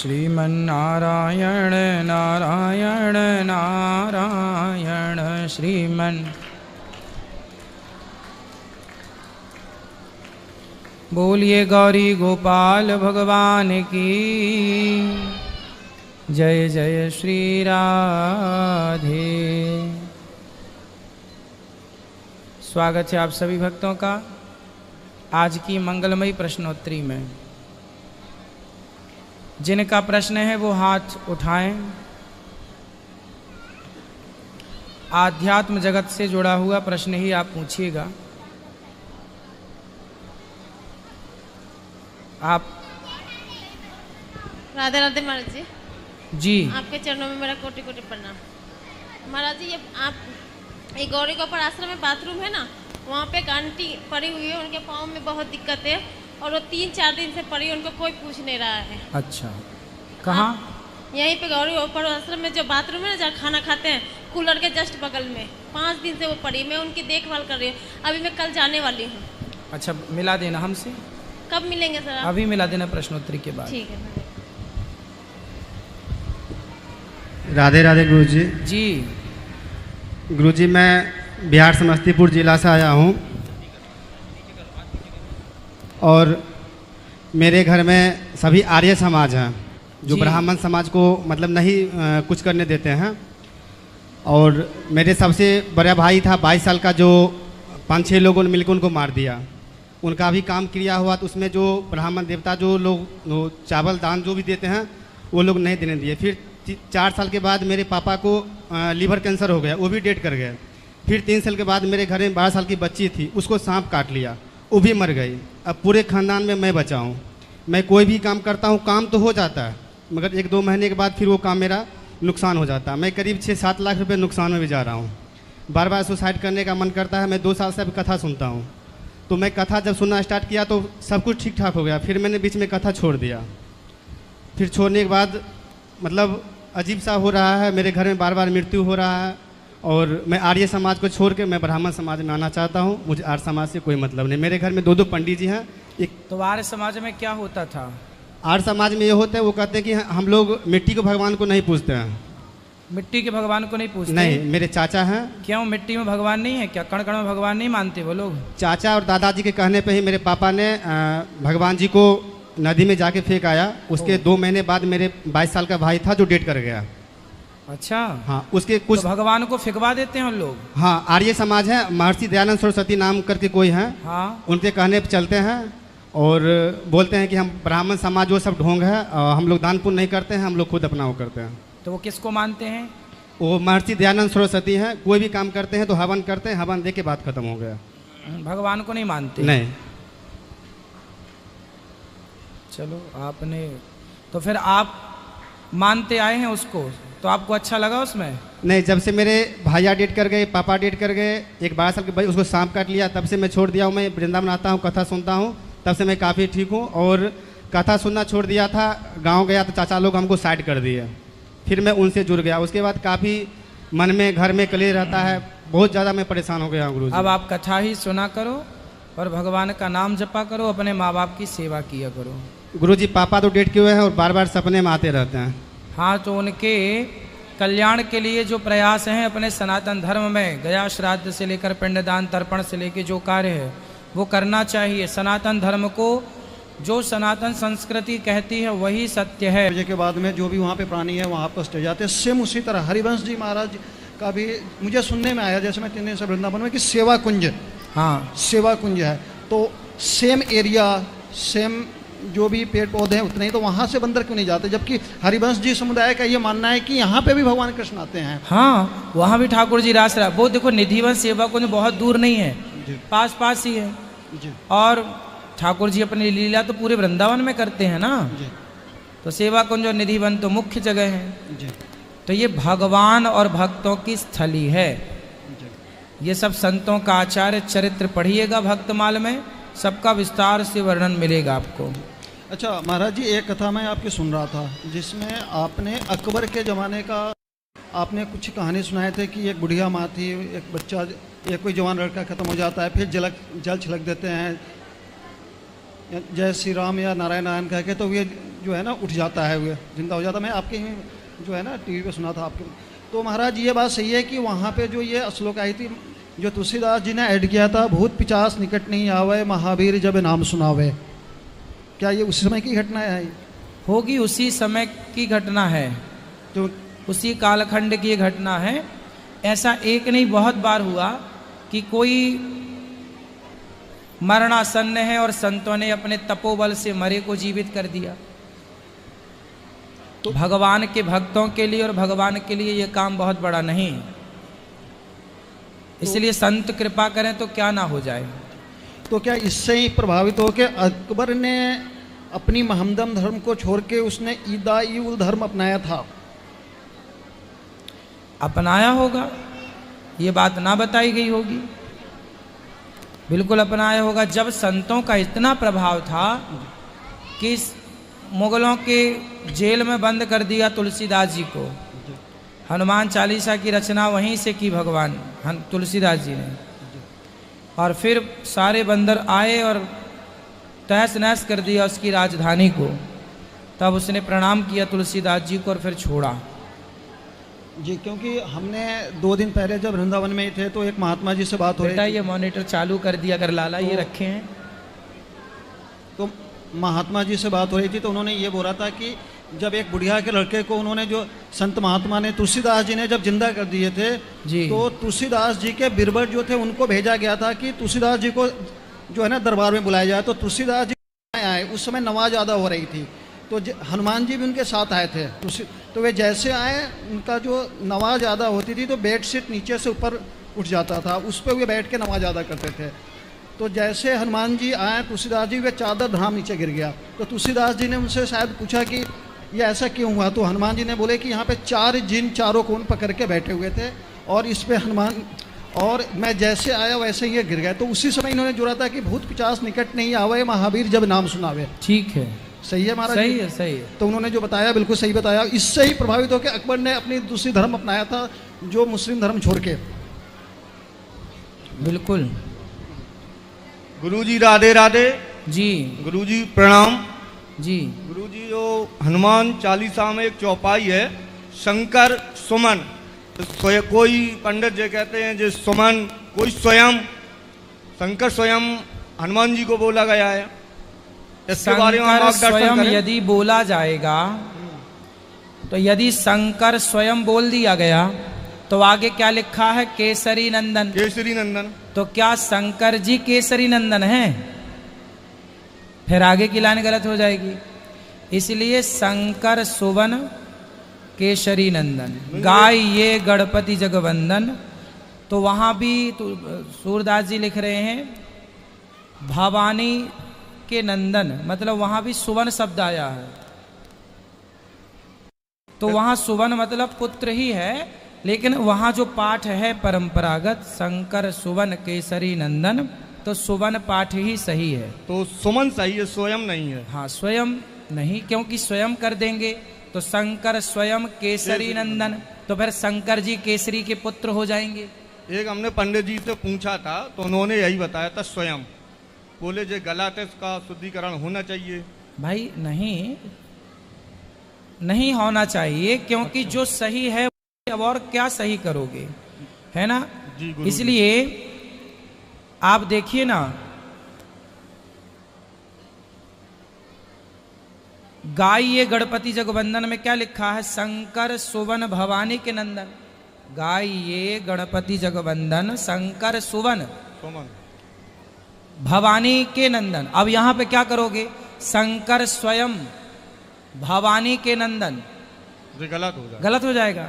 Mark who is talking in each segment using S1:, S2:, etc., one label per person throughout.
S1: श्रीमन्नारायण नारायण नारायण श्रीमन्। बोलिए गौरी गोपाल भगवान की जय जय श्री राधे। स्वागत है आप सभी भक्तों का आज की मंगलमयी प्रश्नोत्तरी में। जिनका प्रश्न है वो हाथ उठाएं। आध्यात्म जगत से जुड़ा हुआ प्रश्न ही आप पूछिएगा। आप
S2: राधे राधे महाराज जी।
S1: जी
S2: आपके चरणों में मेरा कोटि कोटि प्रणाम। महाराज जी, ये आप एक गौरी गोपाल आश्रम में बाथरूम है ना, वहाँ पे एक आंटी पड़ी हुई है, उनके पाँव में बहुत दिक्कत है और वो 3-4 दिन से पड़ी, उनको कोई पूछ नहीं रहा है।
S1: अच्छा, कहाँ?
S2: यहीं पे गौरी गोपाल आश्रम में जो बाथरूम है ना, जहाँ खाना खाते हैं, कूलर के जस्ट बगल में 5 दिन से वो पड़ी। मैं उनकी देखभाल कर रही हूँ। अभी मैं कल जाने वाली हूँ।
S1: अच्छा, मिला देना हमसे।
S2: कब मिलेंगे सर आप?
S1: अभी मिला देना प्रश्नोत्तरी के बाद।
S2: ठीक है।
S3: राधे राधे गुरुजी।
S1: जी
S3: गुरुजी, मैं बिहार समस्तीपुर जिला से आया हूँ और मेरे घर में सभी आर्य समाज हैं जो ब्राह्मण समाज को मतलब नहीं कुछ करने देते हैं। और मेरे सबसे बड़ा भाई था 22 साल का, जो 5-6 लोगों ने मिलकर उनको मार दिया। उनका भी काम क्रिया हुआ तो उसमें जो ब्राह्मण देवता जो लोग चावल दान जो भी देते हैं वो लोग नहीं देने दिए। फिर 4 साल के बाद मेरे पापा को लीवर कैंसर हो गया, वो भी डेड कर गए। फिर 3 साल के बाद मेरे घर में 12 साल की बच्ची थी, उसको सांप काट लिया, वो भी मर गई। अब पूरे ख़ानदान में मैं बचा हूँ। मैं कोई भी काम करता हूँ, काम तो हो जाता है, मगर 1-2 महीने के बाद फिर वो काम मेरा नुकसान हो जाता है। मैं करीब 6-7 लाख रुपये नुकसान में भी जा रहा हूँ। बार बार सुसाइड करने का मन करता है। मैं 2 साल से अभी कथा सुनता हूँ, तो मैं कथा जब सुनना स्टार्ट किया तो सब कुछ ठीक ठाक हो गया। फिर मैंने बीच में कथा छोड़ दिया। फिर छोड़ने के बाद मतलब अजीब सा हो रहा है, मेरे घर में बार बार मृत्यु हो रहा है। और मैं आर्य समाज को छोड़ के मैं ब्राह्मण समाज में आना चाहता हूँ। मुझे आर्य समाज से कोई मतलब नहीं। मेरे घर में 2-2 पंडित जी हैं। एक
S1: तो आर्य समाज में क्या होता था?
S3: आर्य समाज में ये होता है, वो कहते हैं कि हम लोग मिट्टी को भगवान को नहीं पूजते हैं।
S1: मिट्टी के भगवान को नहीं पूछते?
S3: नहीं, मेरे चाचा हैं।
S1: क्यों, मिट्टी में भगवान नहीं है क्या? कण कण में भगवान नहीं मानते वो लोग?
S3: चाचा और दादाजी के कहने पे ही मेरे पापा ने भगवान जी को नदी में जाके फेंक आया। उसके 2 महीने बाद मेरे 22 साल का भाई था जो डेट कर गया।
S1: अच्छा,
S3: हाँ, उसके कुछ
S1: तो भगवान को फिकवा देते हैं लोग।
S3: हाँ, आर्य समाज है, महर्षि दयानंद सरस्वती नाम करके कोई हैं।
S1: हाँ,
S3: उनके कहने पे चलते हैं और बोलते हैं कि हम ब्राह्मण समाज वो सब ढोंग है, हम लोग दान पुण्य नहीं करते हैं, हम लोग खुद अपना वो करते हैं।
S1: तो वो किसको मानते हैं?
S3: वो महर्षि दयानंद सरस्वती हैं। कोई भी काम करते हैं तो हवन करते हैं, हवन दे के बात खत्म हो गया।
S1: भगवान को नहीं मानते?
S3: नहीं।
S1: चलो, आपने तो फिर आप मानते आए हैं उसको, तो आपको अच्छा लगा उसमें?
S3: नहीं, जब से मेरे भैया डेट कर गए, पापा डेट कर गए, एक 12 साल के भाई उसको सांप काट लिया, तब से मैं छोड़ दिया हूँ। मैं वृंदावन आता हूँ, कथा सुनता हूँ, तब से मैं काफ़ी ठीक हूँ। और कथा सुनना छोड़ दिया था, गांव गया तो चाचा लोग हमको साइड कर दिए। फिर मैं उनसे जुड़ गया। उसके बाद काफ़ी मन में घर में कलेश रहता है, बहुत ज़्यादा मैं परेशान हो गया हूँ गुरुजी।
S1: अब आप कथा ही सुना करो और भगवान का नाम जपा करो, अपने माँ बाप की सेवा किया करो।
S3: गुरुजी, पापा तो डेट किए हुए हैं और बार बार सपने में आते रहते हैं।
S1: हाँ, तो उनके कल्याण के लिए जो प्रयास हैं अपने सनातन धर्म में, गया श्राद्ध से लेकर पिंडदान तर्पण से लेकर जो कार्य है वो करना चाहिए। सनातन धर्म को जो सनातन संस्कृति कहती है वही सत्य है।
S4: पूजा के बाद में जो भी वहाँ पे प्राणी है वहाँ पर स्टे जाते हैं। सेम उसी तरह हरिवंश जी महाराज का भी मुझे सुनने में आया, जैसे मैं 3 दिन से वृंदावन में, कि सेवा कुंज,
S1: हाँ,
S4: सेवा कुंज है। तो सेम एरिया, सेम जो भी पेड़ पौधे हैं उतने ही, तो वहाँ से बंदर क्यों नहीं जाते? जबकि हरिवंश जी समुदाय का ये मानना है कि यहाँ पे भी भगवान कृष्ण आते हैं।
S1: हाँ, वहाँ भी ठाकुर जी रास रहा। वो देखो, निधिवन सेवा कुंज बहुत दूर नहीं है, पास पास ही है
S4: जी।
S1: और ठाकुर जी अपनी लीला तो पूरे वृंदावन में करते हैं ना
S4: जी।
S1: तो सेवा कुंज और निधिवन तो मुख्य जगह है।
S4: जी।
S1: तो ये भगवान और भक्तों की स्थली है।
S4: जी।
S1: ये सब संतों का आचार्य चरित्र पढ़िएगा भक्तमाल में, सबका विस्तार से वर्णन मिलेगा आपको।
S4: अच्छा महाराज जी, एक कथा मैं आपकी सुन रहा था जिसमें आपने अकबर के ज़माने का आपने कुछ कहानी सुनाए थे कि एक बुढ़िया माँ थी, एक बच्चा, एक कोई जवान लड़का ख़त्म हो जाता है, फिर जल छलक देते हैं, या जय श्री राम या नारायण नारायण कह के, तो ये जो है ना उठ जाता है, वो जिंदा हो जाता है। मैं आपके ही जो है ना टीवी पे सुना था आपके। तो महाराज ये बात सही है कि वहाँ पे जो ये श्लोक आई थी, जो तुलसीदास जी ने ऐड किया था, भूत पिचास निकट नहीं आवे, महावीर जब नाम सुनावे, क्या ये उसी समय की घटना है?
S1: होगी, उसी समय की घटना है,
S4: तो
S1: उसी कालखंड की घटना है। ऐसा एक नहीं बहुत बार हुआ कि कोई मरणासन्न है और संतों ने अपने तपोबल से मरे को जीवित कर दिया। तो भगवान के भक्तों के लिए और भगवान के लिए ये काम बहुत बड़ा नहीं, इसलिए संत कृपा करें तो क्या ना हो जाए।
S4: तो क्या इससे ही प्रभावित होकर अकबर ने अपनी महमदम धर्म को छोड़ के उसने ईदा-ई-उल धर्म अपनाया था?
S1: अपनाया होगा, ये बात ना बताई गई होगी। बिल्कुल अपनाया होगा। जब संतों का इतना प्रभाव था कि मुगलों के जेल में बंद कर दिया तुलसीदास जी को, हनुमान चालीसा की रचना वहीं से की भगवान तुलसीदास जी ने, और फिर सारे बंदर आए और तहस नहस कर दिया उसकी राजधानी को, तब उसने प्रणाम किया तुलसीदास जी को और फिर छोड़ा।
S4: जी, क्योंकि हमने 2 दिन पहले जब वृंदावन में थे तो एक महात्मा जी से बात हो रही
S1: बेटा
S4: थी।
S1: ये मॉनिटर चालू कर दिया अगर लाला, ये रखे हैं।
S4: तो महात्मा जी से बात हो रही थी तो उन्होंने ये बोला था कि जब एक बुढ़िया के लड़के को उन्होंने, जो संत महात्मा ने, तुलसीदास जी ने जब जिंदा कर दिए थे
S1: जी,
S4: तो तुलसीदास जी के बिरबल जो थे उनको भेजा गया था कि तुलसीदास जी को जो है ना दरबार में बुलाया जाए। तो तुलसीदास जी आए, उस समय नमाज ज़्यादा हो रही थी, तो हनुमान जी भी उनके साथ आए थे। तो वे जैसे आए, उनका जो नमाज ज़्यादा होती थी तो बेड शीट नीचे से ऊपर उठ जाता था, उस पर वे बैठ के नमाज ज़्यादा करते थे। तो जैसे हनुमान जी आए, तुलसीदास जी, वे चादर धाम नीचे गिर गया। तो तुलसीदास जी ने उनसे शायद पूछा कि ये ऐसा क्यों हुआ? तो हनुमान जी ने बोले कि यहाँ पे 4 जिन चारों कोण पकड़ के बैठे हुए थे और इस पे हनुमान, और मैं जैसे आया वैसे ही ये गिर गया। तो उसी समय इन्होंने जोड़ा था कि भूत पिचास निकट नहीं आवे, महावीर जब नाम सुनावे।
S1: ठीक है,
S4: सही है महाराज?
S1: सही है, सही है।
S4: तो उन्होंने जो बताया बिल्कुल सही बताया। इससे ही प्रभावित होकर अकबर ने अपनी दूसरी धर्म अपनाया था, जो मुस्लिम धर्म छोड़ के।
S1: बिल्कुल।
S5: गुरुजी राधे राधे जी। गुरुजी प्रणाम
S1: जी।
S5: गुरुजी, जो हनुमान चालीसा में एक चौपाई है, शंकर सुमन, कोई पंडित जी कहते हैं जो सुमन, कोई स्वयं, शंकर स्वयं हनुमान जी को बोला गया है। इसके बारे में
S1: शंकर स्वयं यदि बोला जाएगा, तो यदि शंकर स्वयं बोल दिया गया तो आगे क्या लिखा है? केसरी नंदन।
S5: केसरी नंदन।
S1: तो क्या शंकर जी केसरी नंदन हैं? फिर आगे की लाइन गलत हो जाएगी। इसलिए शंकर सुवन केसरी नंदन, गाय ये गणपति जगवंदन। तो वहां भी सूरदास जी लिख रहे हैं भवानी के नंदन, मतलब वहां भी सुवन शब्द आया है। तो वहां सुवन मतलब पुत्र ही है, लेकिन वहां जो पाठ है परंपरागत शंकर सुवन केसरी नंदन, तो सुवन पाठ ही सही है।
S5: तो सुमन सही है, स्वयं नहीं है।
S1: हाँ, स्वयं नहीं, क्योंकि स्वयं कर देंगे तो शंकर स्वयं केसरी नंदन, तो फिर शंकर जी केसरी के पुत्र हो जाएंगे।
S5: एक हमने पंडित जी से पूछा था तो उन्होंने यही बताया था, स्वयं। बोले जो गलत है इसका शुद्धिकरण होना चाहिए। भाई
S1: नहीं होना चाहिए, क्योंकि जो सही है अब और क्या सही करोगे, है ना? इसलिए आप देखिए ना, गाय ये गणपति जगवंदन में क्या लिखा है? शंकर सुवन भवानी के नंदन। गाय ये गणपति जगवंदन शंकर सुवन भवानी के नंदन। अब यहां पे क्या करोगे? शंकर स्वयं भवानी के नंदन, गलत हो जाएगा।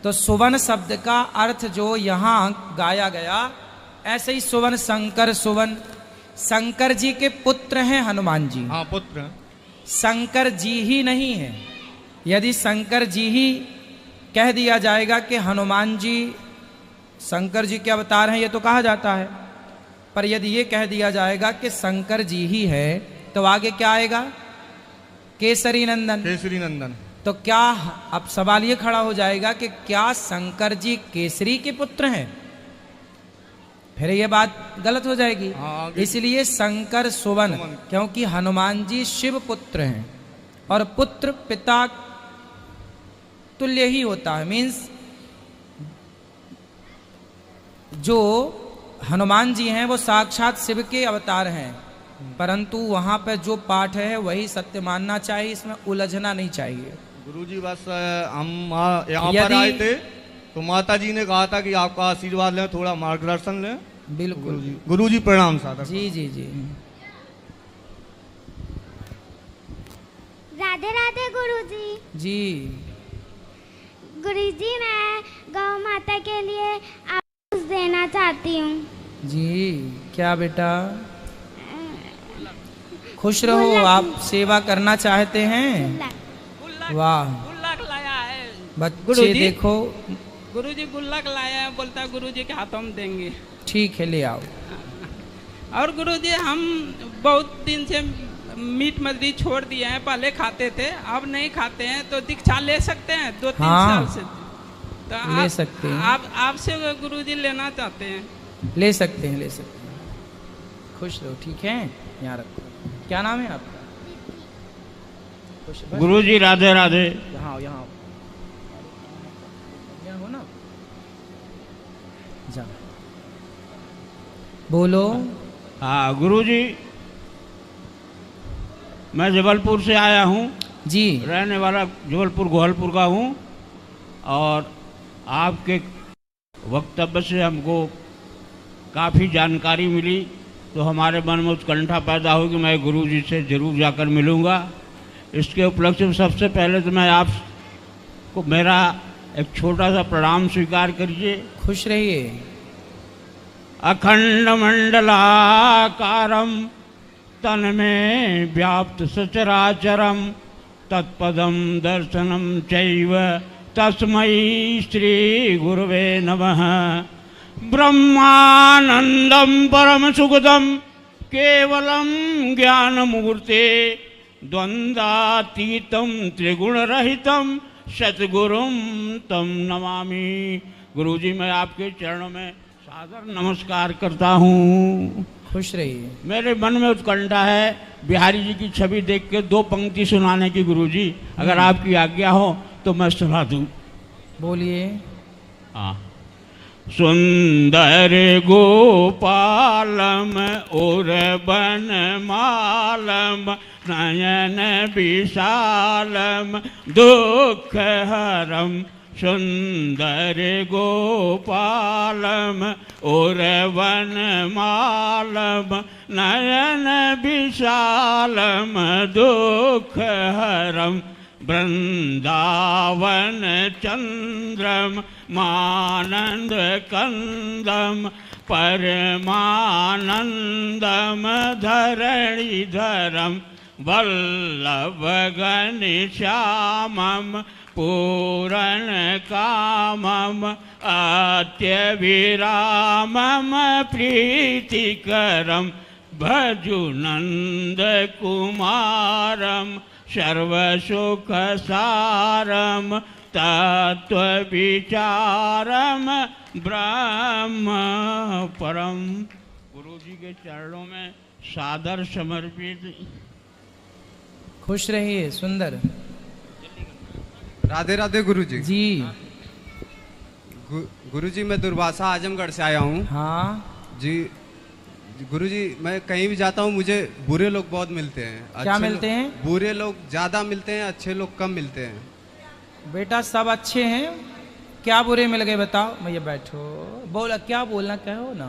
S1: तो सुवन शब्द का अर्थ जो यहां गाया गया, ऐसे ही सुवन शंकर सुवन, शंकर जी के पुत्र हैं हनुमान जी।
S5: हाँ, पुत्र हैं।
S1: शंकर जी ही नहीं है। यदि शंकर जी ही कह दिया जाएगा कि हनुमान जी शंकर जी के अवतार हैं, ये तो कहा जाता है, पर यदि ये कह दिया जाएगा कि शंकर जी ही है, तो आगे क्या आएगा? केसरी नंदन।
S5: केसरी नंदन।
S1: तो क्या, अब सवाल ये खड़ा हो जाएगा कि क्या शंकर जी केसरी के पुत्र हैं? फिर ये बात गलत हो जाएगी।
S5: हाँ,
S1: इसलिए शंकर सुवन, क्योंकि हनुमान जी शिव पुत्र हैं और पुत्र पिता तुल्य ही होता है। मीन्स जो हनुमान जी हैं वो साक्षात शिव के अवतार हैं, परंतु वहां पर जो पाठ है वही सत्य मानना चाहिए, इसमें उलझना नहीं चाहिए।
S5: गुरुजी बस हम यहाँ पर आए थे तो माता जी ने कहा था कि आपका आशीर्वाद लें, थोड़ा मार्गदर्शन लें।
S1: बिल्कुल
S5: गुरुजी प्रणाम सादर।
S1: जी जी जी।
S6: राधे राधे गुरुजी।
S1: जी
S6: गुरुजी मैं गौ माता के लिए आप कुछ देना चाहती हूँ।
S1: जी क्या बेटा, खुश रहो, आप सेवा करना चाहते हैं। वाह,
S7: गुल्लक लाया है
S1: बच्चे
S7: गुरुजी।
S1: देखो,
S7: गुरुजी गुल्लक लाया है, बोलता है गुरुजी के हाथों में देंगे।
S1: ठीक है ले आओ।
S7: और गुरुजी हम बहुत दिन से मीट मछली छोड़ दिए हैं, पहले खाते थे अब नहीं खाते हैं, तो दीक्षा ले सकते हैं 2-3
S1: हाँ,
S7: साल से? तो
S1: ले सकते हैं।
S7: आप आपसे गुरुजी लेना चाहते हैं।
S1: ले सकते हैं, ले सकते हैं। खुश रहो, ठीक है, यहाँ रखो। क्या नाम है आपका? खुश बस।
S8: गुरुजी राधे राधे।
S1: यहाँ आओ, यहाँ आओ, यहाँ हो ना, जा बोलो।
S8: हाँ गुरुजी, मैं जबलपुर से आया हूँ
S1: जी,
S8: रहने वाला जबलपुर गोहलपुर का हूँ, और आपके वक्तव्य से हमको काफ़ी जानकारी मिली, तो हमारे मन में उत्कंठा पैदा हो कि मैं गुरुजी से जरूर जाकर मिलूँगा। इसके उपलक्ष्य में सबसे पहले तो मैं आपको मेरा एक छोटा सा प्रणाम स्वीकार करिए।
S1: खुश रहिए।
S8: अखंड मंडलाकारं तन्मे व्याप्त सचराचरं तत्पदं दर्शनं चैव तस्मै श्री गुरुवे नमः। ब्रह्मानंदं परम सुखदं केवलं ज्ञानमूर्ते द्वंद्वातीतं त्रिगुणरहितं सतगुरुं तं नमामि। गुरुजी मैं आपके चरणों में सादर नमस्कार करता हूँ।
S1: खुश रहिए।
S8: मेरे मन में उत्कंठा है बिहारी जी की छवि देख के 2 पंक्ति सुनाने की गुरुजी, अगर आपकी आज्ञा हो तो मैं सुना दूँ।
S1: बोलिए।
S8: हाँ। सुंदर गोपालम और बनमालम नयन विशालम दुख हरम। सुंदर गोपालम और वनमालम नयन विशालम दुख हरम। वृंदावन चंद्रम मानंद कंदम परमानंदम धरणीधरम। वल्लभ घनश्यामम पूरण कामम अत्यविरामम प्रीतिकरम। भजु नंद कुमारम सर्वसुख सारम तत्व विचारम ब्रह्म परम। गुरु जी के चरणों में सादर समर्पित।
S1: खुश रहिए। सुंदर।
S3: राधे राधे गुरुजी।
S1: जी
S3: गुरुजी मैं दुर्वासा आजमगढ़ से आया हूँ।
S1: हाँ
S3: जी गुरुजी मैं कहीं भी जाता हूँ मुझे बुरे लोग बहुत मिलते हैं।
S1: क्या
S3: अच्छे
S1: मिलते हैं?
S3: बुरे लोग ज्यादा मिलते हैं, अच्छे लोग कम मिलते हैं।
S1: बेटा सब अच्छे हैं, क्या बुरे मिल गए बताओ। भैया बैठो, बोला क्या बोलना कहो ना,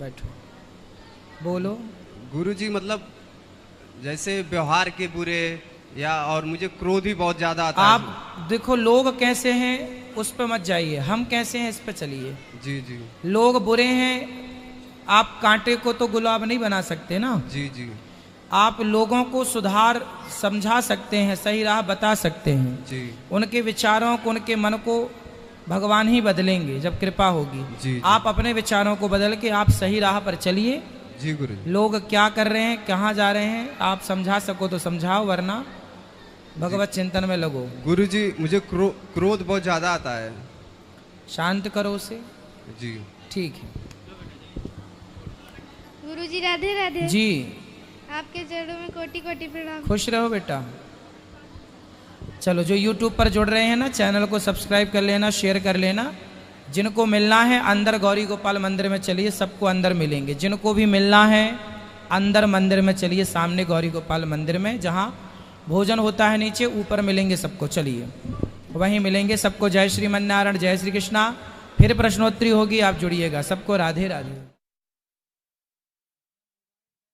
S1: बैठो बोलो।
S3: गुरुजी मतलब जैसे व्यवहार के बुरे या और मुझे क्रोध भी बहुत ज्यादा आता
S1: आप देखो लोग कैसे हैं उस पर मत जाइए, हम कैसे हैं इस पर चलिए।
S3: जी जी
S1: लोग बुरे हैं, आप कांटे को तो गुलाब नहीं बना सकते ना।
S3: जी जी
S1: आप लोगों को सुधार समझा सकते हैं, सही राह बता सकते हैं।
S3: जी
S1: उनके विचारों को, उनके मन को भगवान ही बदलेंगे जब कृपा होगी।
S3: जी।
S1: आप अपने विचारों को बदल के आप सही राह पर चलिए।
S3: जी गुरुजी।
S1: लोग क्या कर रहे हैं, कहाँ जा रहे हैं, आप समझा सको तो समझाओ, वरना भगवत चिंतन में लगो।
S3: गुरुजी मुझे क्रोध बहुत ज्यादा आता है।
S1: शांत करो उसे।
S3: जी
S1: ठीक है
S6: गुरुजी राधे राधे।
S1: जी।
S6: आपके चरणों में कोटि कोटि प्रणाम।
S1: खुश रहो बेटा। चलो जो YouTube पर जुड़ रहे हैं ना, चैनल को सब्सक्राइब कर लेना, शेयर कर लेना। जिनको मिलना है अंदर गौरी गोपाल मंदिर में चलिए, सबको अंदर मिलेंगे। जिनको भी मिलना है अंदर मंदिर में चलिए, सामने गौरी गोपाल मंदिर में जहाँ भोजन होता है नीचे, ऊपर मिलेंगे सबको। चलिए वहीं मिलेंगे सबको। जय श्रीमन नारायण, जय श्री कृष्णा। फिर प्रश्नोत्तरी होगी, आप जुड़िएगा। सबको राधे राधे।